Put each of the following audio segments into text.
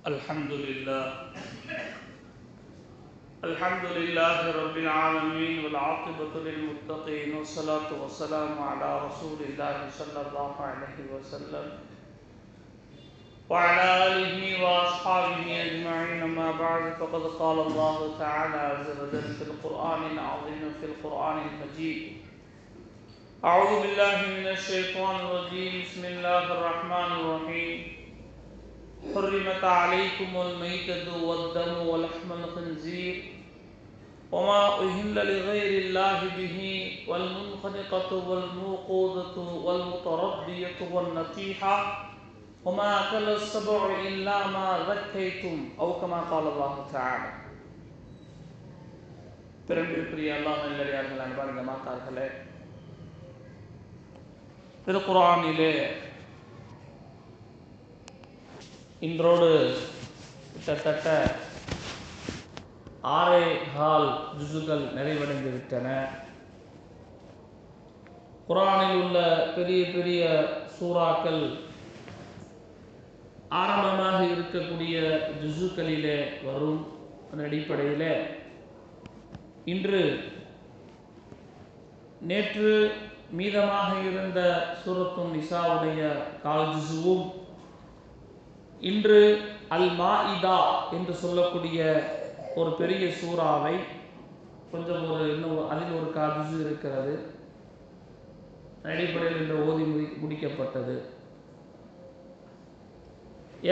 الحمد لله رب العالمين والعاقبة للمتقين والصلاة والسلام على رسول الله صلى الله عليه وسلم وعلى آله وأصحابه أجمعين. أما بعد، فقد قال الله تعالى عز وجل في القرآن العظيم في القرآن المجيد: أعوذ بالله من الشيطان الرجيم. بسم الله الرحمن الرحيم. حرمت عليكم الميتة والدم ولحم الخنزير وما أهل لغير الله به والمنخنقة والموقوذة والمتردية والنطيحة وما أكل السبع إلا ما ذكيتم أو كما قال الله تعالى. பெருமைக்குரிய அல்லாஹ் நல்லடியார்கள், அன்பான ஜமாத்தார்களே, திருக்குர்ஆனிலே இன்றோடு கிட்டத்தட்ட 6.25 ஜுசுகள் நிறைவடைந்து விட்டன. குர்ஆனில் உள்ள பெரிய பெரிய சூறாக்கள் ஆரம்பமாக இருக்கக்கூடிய ஜுசுக்களிலே வரும். அதன் அடிப்படையில் இன்று நேற்று மீதமாக இருந்த சூரத்துன் நிசாவுடைய கால் ஜுசுவும், இன்று அல் மாஇதா என்று சொல்லக்கூடிய ஒரு பெரிய சூறாவை கொஞ்சம் இன்னும் அதில் ஒரு காஜு இருக்கிறது. அடிப்படையில் இன்று ஓதி முடிக்கப்பட்டது.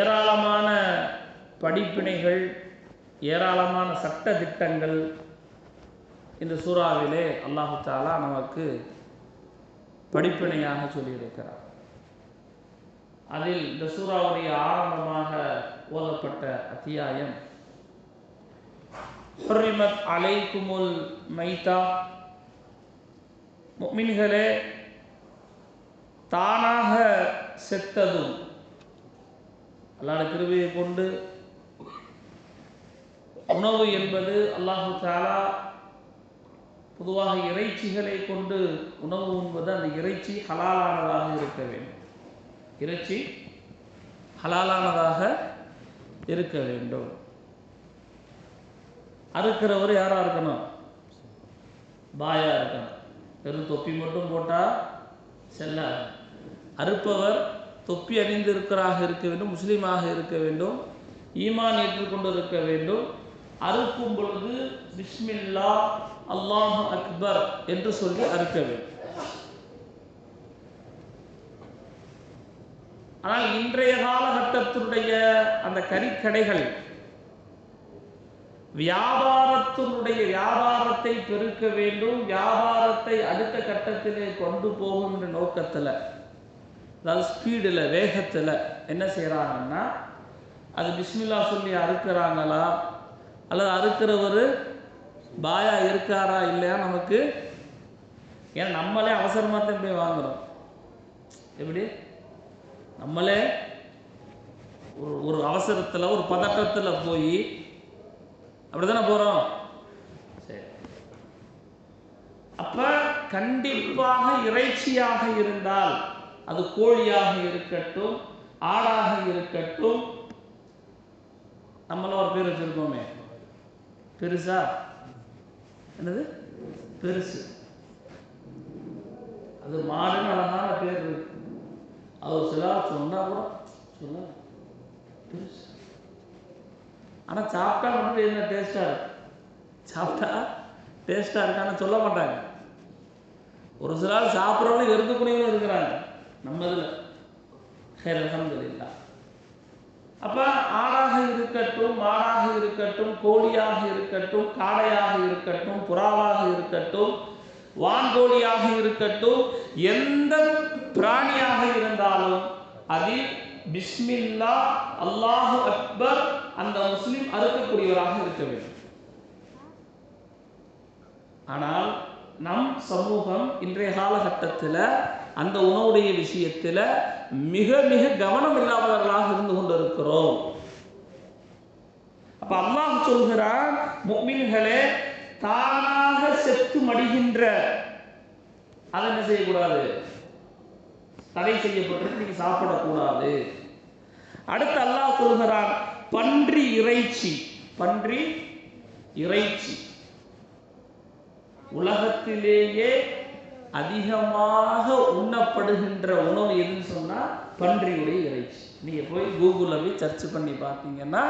ஏராளமான படிப்பினைகள், ஏராளமான சட்ட திட்டங்கள் இந்த சூறாவிலே அல்லாஹு தஆலா நமக்கு படிப்பினையாக சொல்லியிருக்கிறார். அதில் இந்த சூறாவுடைய ஆரம்பமாக ஓதப்பட்ட அத்தியாயம் ஹுர்ரிமத் அலைக்குமுல் மைதா. முஃமின்களே, தானாக செத்ததும் அல்லாஹ்வுடைய கிருபையை கொண்டு உணவு என்பது அல்லாஹு தஆலா பொதுவாக இறைச்சிகளை கொண்டு உணவு உண்பது, அந்த இறைச்சி ஹலாலானதாக இருக்க வேண்டும். இறைச்சி ஹலாலானதாக இருக்க வேண்டும். அறுக்கிறவர் யாரா இருக்கணும்? பாயா இருக்கணும். வெறும் தொப்பி மட்டும் போட்டால் செல்லாது. அறுப்பவர் தொப்பி அணிந்திருக்கிறாக இருக்க வேண்டும், முஸ்லீமாக இருக்க வேண்டும், ஈமான் ஏற்றுக்கொண்டு இருக்க வேண்டும். அறுக்கும் பொழுது பிஸ்மில்லா அல்லாஹு அக்பர் என்று சொல்லி அறுக்க வேண்டும். ஆனால் இன்றைய காலகட்டத்தினுடைய அந்த கறிக்கடைகள் வியாபாரத்தை பெருக்க வேண்டும், வியாபாரத்தை அடுத்த கட்டத்திலே கொண்டு போகின்ற நோக்கத்தில், அதாவது ஸ்பீடில், வேகத்தில் என்ன செய்கிறாங்கன்னா, அது பிஸ்மில்லா சொல்லி அறுக்கிறாங்களா அல்லது அறுக்கிறவர் பாயா இருக்காரா இல்லையா நமக்கு, ஏன்னா நம்மளே அவசரமாக தான் போய் வாங்குகிறோம். எப்படி நம்மளே ஒரு அவசரத்தில், ஒரு பதட்டத்தில் போய் அப்படி தானே போகிறோம். சரி, அப்போ கண்டிப்பாக இறைச்சியாக இருந்தால், அது கோழியாக இருக்கட்டும், ஆடாக இருக்கட்டும், நம்மள ஒரு பேர் வச்சுருக்கோமே, பெருசா, என்னது பெருசு, அது மாடுன்னு அழகான பேர் இருக்கு. அது சில சொன்னால் கூட சொல்ல பெருசு, ஆனால் சாப்பிட்டா மட்டும் என்ன டேஸ்ட்டாக இருக்கு, சாப்பிட்டா டேஸ்ட்டாக இருக்கான்னு சொல்ல மாட்டாங்க. ஒரு சில ஆள் சாப்பிட்றவங்க வெறுக்கக்கூடியவங்களும் இருக்கிறாங்க நம்ம இதில். அல்ஹம்துலில்லாஹ். அப்போ ஆடாக இருக்கட்டும், மாடாக இருக்கட்டும், கோழியாக இருக்கட்டும், காடையாக இருக்கட்டும், புறாவாக இருக்கட்டும், வான்கோழியாக இருக்கட்டும், எந்த பிராணியாக இருந்தாலும் அதில் பிஸ்மில்லா அல்லாஹு அக்பர் அந்த முஸ்லிம் அறுக்கக்கூடியவராக இருக்க வேண்டும். ஆனால் நம் சமூகம் இன்றைய காலகட்டத்தில் அந்த உணவுடைய விஷயத்தில் மிக மிக கவனம் இல்லாதவர்களாக இருந்து கொண்டிருக்கிறோம். அப்ப அல்லாஹ் சொல்கிறான், முஃமின்களே, தானாக செத்து மடிகின்ற அதை என்ன செய்யக்கூடாது, தடை செய்யப்பட்டிருக்கு, நீங்க சாப்பிடக்கூடாது. அடுத்து அல்லாஹ் சொல்கிறான், பன்றி இறைச்சி. பன்றி இறைச்சி உலகத்திலேயே அதிகமாக உண்ணப்படுகின்ற உணவு எதுன்னு சொன்னா பன்றியுடைய இறைச்சி. நீங்க போய் கூகுள்ல போய் சர்ச் பண்ணி பார்த்தீங்கன்னா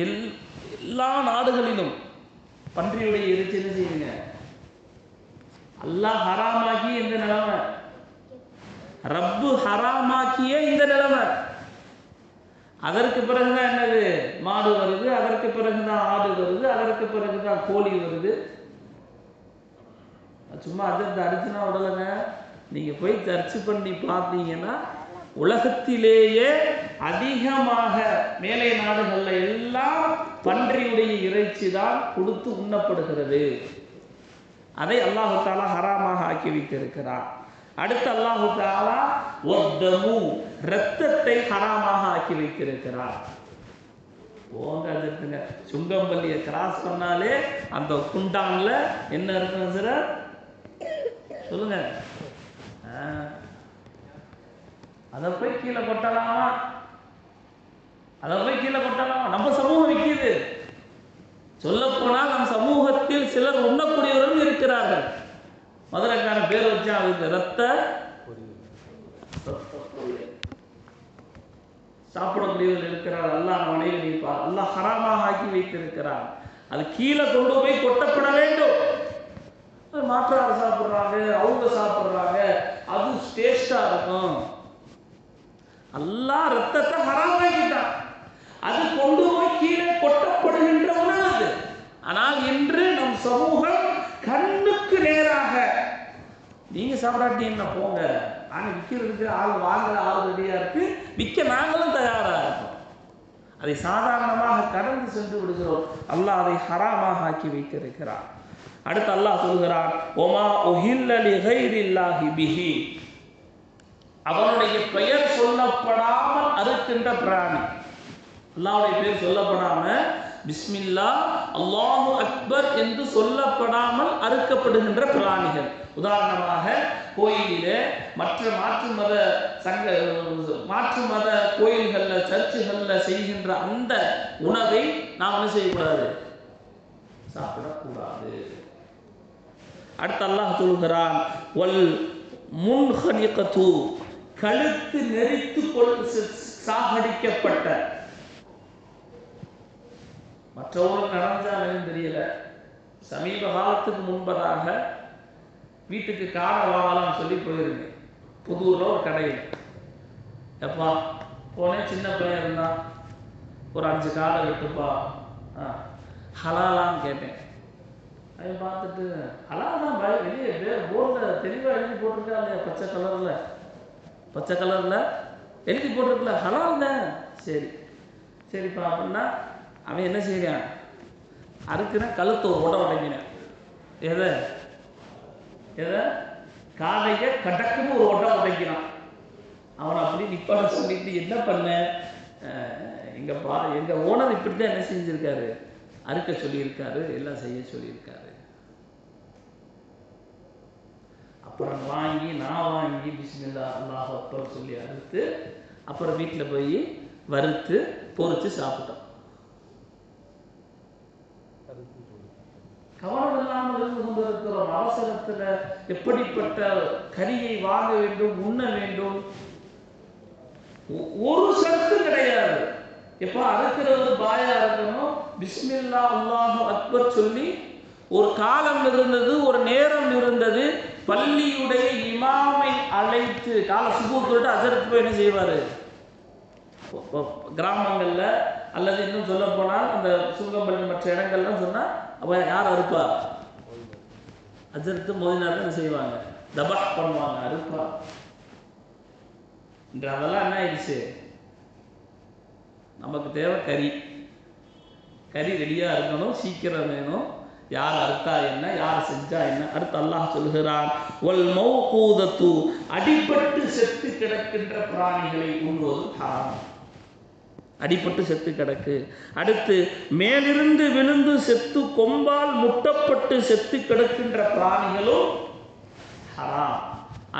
எல்லா நாடுகளிலும் பன்றியுடைய இறைச்சி என்ன செய்யுங்க. அல்லாஹ் ஹராமாக்கி இந்த நிலைமை, ரப்பு ஹராமாக்கிய இந்த நிலைமை. அதற்கு பிறகுதான் என்னது மாடு வருது, அதற்கு பிறகுதான் ஆடு வருது, அதற்கு பிறகுதான் கோழி வருது. சும்மா அதை அடிச்சுனா விடலைங்க. நீங்க போய் சர்ச் பண்ணி பார்த்தீங்கன்னா உலகத்திலேயே அதிகமாக மேலை நாடுகள்ல எல்லாம் பன்றியுடைய இறைச்சி தான் கொடுத்து உண்ணப்படுகிறது. அதை அல்லாஹு தஆலா ஹராமாக ஆக்கி வைத்திருக்கிறார். அடுத்து அல்லாஹு தஆலா வத்தமு இரத்தத்தை ஹராமாக ஆக்கி வைத்திருக்கிறார். போங்க சுங்கம்பள்ளியை கிராஸ் பண்ணாலே அந்த குண்டான்ல என்ன இருக்கும் சார் சொல்லுங்க. அதை போய் கீழே கொட்டலாமா? அதை போய் கீழே கொட்டலாமா? நம்ம சமூகம் விற்கிது. சொல்ல போனால் நம் சமூகத்தில் சிலர் உண்ணக்கூடியவர்கள் இருக்கிறார்கள். மதுரைக்கான பேர் வச்சா அதுக்கு ரத்த சாப்பிடக்கூடியவர்கள் இருக்கிறார். அல்லாஹ் மனைவி வைப்பார். அல்லாஹ் ஹராமாக ஆக்கி வைத்திருக்கிறார். அது கீழே கொண்டு போய் கொட்டப்பட வேண்டும். மாற்றாறு சாப்பிட்றாங்க, அவங்க சாப்பிட்றாங்க, அது டேஸ்டா இருக்கும். அல்லாஹ் ரத்தத்தை ஹராமாக்கிட்டான். அது கொண்டு போய் கீழே கொட்டப்படுகின்ற உணவு. ஆனால் இன்று நம் சமூகம் கண்ணுக்கு நேராக நீங்க சாப்பிடாட்டீங்கன்னா போங்க, நாங்கள் விற்கிறதுக்கு ஆள் வாங்குற ஆள் ரெடியா இருக்கு, விற்க நாங்களும் தயாரா இருக்கோம். அதை சாதாரணமாக கடந்து சென்று விடுகிறோம். அல்லாஹ் அதை ஹராமாக ஆக்கி வைத்திருக்கிறார். அடுத்து அல்லாஹ் சொல்கிறான் ஒமா உஹில்ல லிகைரில்லாஹி பிஹி, அவனுடைய பெயர் சொல்லப்படாமல் அறுக்கின்ற பிராணி. அல்லாஹ்வுடைய பெயர் சொல்லப்படாம பிஸ்மில்லா அல்லாஹு அக்பர் என்று சொல்லப்படாமல் அறுக்கப்படுகின்ற பிராணிகள். உதாரணமாக கோயிலிலே மாற்று மத கோயில்கள்ல சர்ச்சுகள்ல செய்கின்ற அந்த உணவை நாம் என்ன செய்யக்கூடாது, சாப்பிடக்கூடாது. அடுத்து அல்லாஹ் சொல்கிறான் வல் முன்ஹனிகது, கழுத்து நெரித்து சாகடிக்கப்பட்ட. மற்றவர்கள் நடந்தாலும் தெரியல. சமீப காலத்துக்கு முன்பதாக வீட்டுக்கு காடை வாங்கலாம் சொல்லி போயிருந்தேன். புதூர்ல ஒரு கடையில் எப்பா போனேன். சின்ன பையன் இருந்தான். ஒரு 5 காடை வெட்டுப்பா, ஹலாலான்னு கேட்டேன். அதை பார்த்துட்டு ஹலால் தான் வெளியே போர்டில் தெளிவாக எழுதி போட்டிருக்கா இல்லையா, பச்சை கலரில் எழுதி போட்டிருக்கல ஹலால் தான். சரிப்பா அப்படின்னா அவன் என்ன செய்கிறான், அறுக்குன்னா கழுத்து ஒரு உடை உடைங்கினேன். எதை காதைய கடக்குன்னு ஒரு உடை உடைக்கிறான். அவனை அப்படி நிப்பாட சொல்லிட்டு என்ன பண்ண, எங்க ஓனர் இப்படிதான் என்ன செஞ்சிருக்காரு, அறுக்க சொல்லியிருக்காரு, எல்லாம் செய்ய சொல்லியிருக்காரு. அப்புறம் நான் வாங்கி பிஸ்மில்லா அல்லாஹ் அக்பர் சொல்லி அறுத்து அப்புறம் வீட்டில் போய் வறுத்து பொரிச்சு சாப்பிட்டோம். கவனம் இல்லாமல் இருந்து கொண்டிருக்கிறோம். அவசரத்தில் எப்படிப்பட்ட கறியை வாங்க வேண்டும், உண்ண வேண்டும், ஒரு சத்து கிடையாது. எப்ப அறுக்கிறது பாயா இருக்கணும், பிஸ்மில்லா அல்லாஹு அக்பர் சொல்லி. ஒரு காலம் இருந்தது, ஒரு நேரம் இருந்தது, பள்ளியுடைய இமாமை அழைத்து காலை சுபூத்துட்டு அஜரத்து போய் என்ன செய்வாரு, கிராமங்கள்ல அல்லது இன்னும் சொல்ல போனால் அந்த சுங்கம்பள்ளி மற்ற இடங்கள்லாம் சொன்னா அப்ப யார் அறுப்பா, அஜரத்து மோதினார் என்ன செய்வாங்க, தபா பண்ணுவாங்க, அறுப்பா. அதெல்லாம் என்ன ஆயிடுச்சு, நமக்கு தேவை கறி ரெடியா இருக்கணும், சீக்கிரம் வேணும். யார் அறுத்தா என்ன, யார் செஞ்சா என்ன. அடுத்து அல்லாஹ் சொல்கிறான் வல் மௌகூதத்து, அடிபட்டு செத்து கிடக்கின்ற பிராணிகளை உண்ணுவது ஹராம். அடிபட்டு செத்து கிடக்கு. அடுத்து மேலிருந்து விழுந்து செத்து கொம்பால் முட்டப்பட்டு செத்து கிடக்கின்ற பிராணிகளும் ஹராம்.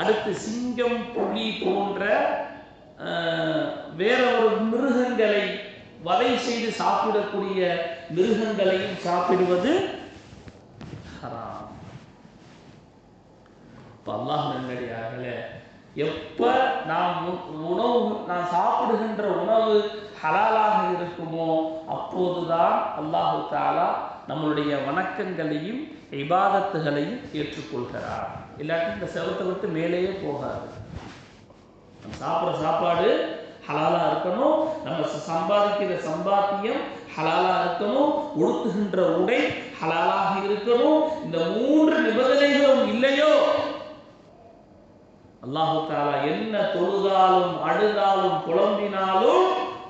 அடுத்து சிங்கம், புலி போன்ற வேற ஒரு மிருகங்களை வதை செய்து சாப்பிடக்கூடிய மிருகங்களையும் சாப்பிடுவது ஹராம். அல்லாஹ் நல்லடியார்களே, எப்ப நான் சாப்பிடுகின்ற உணவு ஹலாலாக இருக்குமோ அப்போதுதான் அல்லாஹு தஆலா நம்மளுடைய வணக்கங்களையும் இபாதத்துகளையும் ஏற்றுக்கொள்கிறார். இல்லாட்டி இந்த செவத்தை விட்டு மேலேயே போகாது. நம்ம சாப்பிட்ற சாப்பாடு ஹலாலா இருக்கணும், நம்ம சம்பாதிக்கிற சம்பாத்தியம் ஹலாலா இருக்கணும், உடுத்துகின்ற உடை ஹலாலாக இருக்கணும். இந்த 3 நிபந்தனைகளும் இல்லையோ அல்லாஹு தஆலா என்ன தொழுதாலும் அழுதாலும் புலம்பினாலும்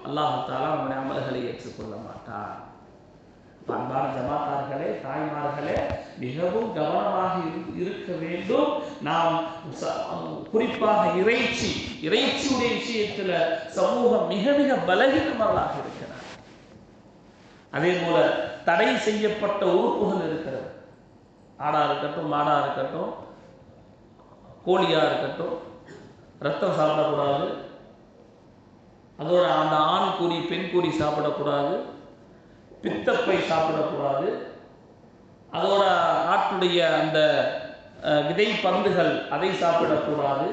அல்லாஹு தஆலா நம்முடைய அமல்களை ஏற்றுக்கொள்ள மாட்டார். அன்பான ஜமாத்தார்களே, தாய்மார்களே, மிகவும் கவனமாக இருக்க வேண்டும். நாம் குறிப்பாக இறைச்சியுடைய விஷயத்தில் சமூகம் மிக மிக பலகீனமாக இருக்கிறார். அதே போல தடை செய்யப்பட்ட உறுப்புகள் இருக்கிறது. ஆடா இருக்கட்டும், மாடா இருக்கட்டும், கோழியா இருக்கட்டும், ரத்தம் சாப்பிடக்கூடாது. அதோட அந்த ஆண் கூறி பெண் கூறி சாப்பிடக்கூடாது. பித்தப்பை சாப்பிடக்கூடாது. அதோட ஆட்டுடைய அந்த விதை பந்துகள் அதை சாப்பிடக்கூடாது.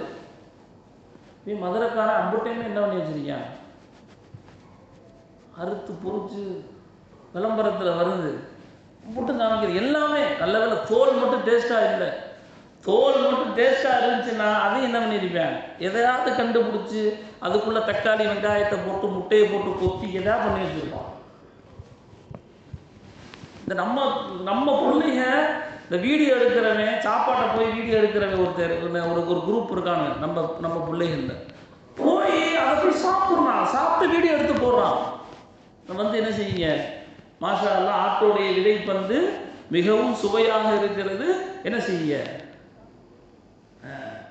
மதுரைக்கார அம்புட்டையுமே என்ன பண்ணி வச்சிருக்கீங்க, அறுத்து பொறிச்சு விளம்பரத்தில் வருது, அம்புட்டு காமிக்கிறது எல்லாமே. நல்ல வேலை தோல் மட்டும் டேஸ்டா இல்லை. தோல் மட்டும் டேஸ்டா இருந்துச்சுன்னா அதையும் என்ன பண்ணிருப்பேன், எதையாவது கண்டுபிடிச்சி அதுக்குள்ள தக்காளி வெங்காயத்தை போட்டு முட்டையை போட்டு கொத்தி எதாவது பண்ணி வச்சிருக்கோம். இந்த நம்ம பிள்ளைங்க இந்த வீடியோ எடுக்கிறவன், சாப்பாட்டை போய் வீடியோ எடுக்கிறவன் ஒரு குரூப் இருக்கானு நம்ம பிள்ளைகள்ல போய் அதை போய் சாப்பிட்றான், சாப்பிட்டு வீடியோ எடுத்து போடுறான். நம்ம என்ன செய்யுங்க, மாஷா அல்லாஹ் ஆட்டோடைய விதைப்பந்து மிகவும் சுவையாக இருக்கிறது. என்ன செய்ய,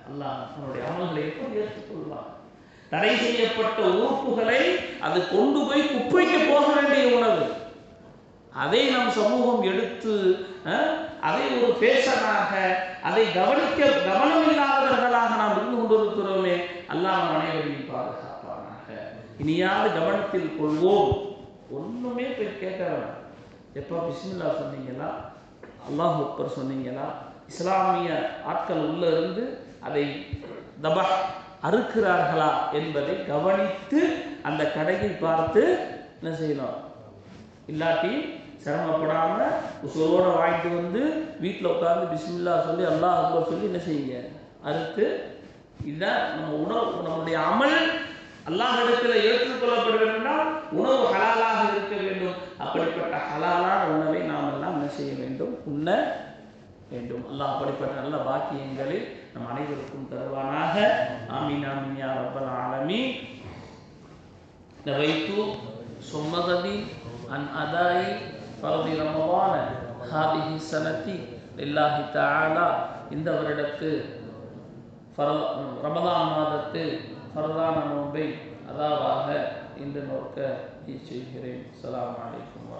அல்லாஹ் நம்முடைய அமல்களை எப்படி ஏற்றுக்கொள்வார்? தடை செய்யப்பட்ட உறுப்புகளை அது கொண்டு போய் குப்பைக்கு போக வேண்டிய உணவு, அதை நம் சமூகம் எடுத்து அதை ஒரு பேஷனாக, அதை கவனம் இல்லாதவர்களாக நாம் இருந்து கொண்டிருக்கிறோமே. அல்லாஹ் நம் அனைவரையும் பாதுகாப்பானாக. இனியாவது கவனத்தில் கொள்வோம். ஒண்ணுமே போய் கேட்க வேண்டாம். எப்போ பிஸ்மில்லா சொன்னீங்களா, அல்லாஹ் அக்பர் சொன்னீங்களா, இஸ்லாமிய ஆட்கள் உள்ள இருந்து அதை தபஹ் அறுக்கிறார்களா என்பதை கவனித்து அந்த கடையை பார்த்து என்ன செய்யணும். இல்லாட்டி சிரமப்படாம உசோட வாங்கிட்டு வந்து வீட்டில் உட்கார்ந்து பிஸ்மில்லா சொல்லி அல்லாஹ் அக்பர் சொல்லி என்ன செய்யுங்க, அறுத்து. இதுதான் நம்ம உணவு, நம்முடைய அமல் அல்லாஹ் இடத்துல ஏற்றுக்கொள்ளப்பட வேண்டும்னால் உணவு ஹலாலாக இருக்க வேண்டும். அப்படிப்பட்ட ஹலாலான உணவை நாம் எல்லாம் என்ன செய்ய வேண்டும், உண்ண வேண்டும். அல்லாஹ் அப்படிப்பட்ட நல்ல பாக்கியங்களை நம் அனைவருக்கும் தருவானாக. ஆமீன் ஆமீன் யா ரப்பல் ஆலமீன். நவைத்து சும்மகதி அன் அதாயி ஃபர்தி ரமவான ஹாதிஹி சனதி லில்லாஹி தஆலா. இந்த வருடத்து ரமதான் மாதத்து ஃபர்தான நோன்பை அதாவாக இன்று நோக்க செய்கிறேன். அஸ்ஸலாமு அலைக்கும்.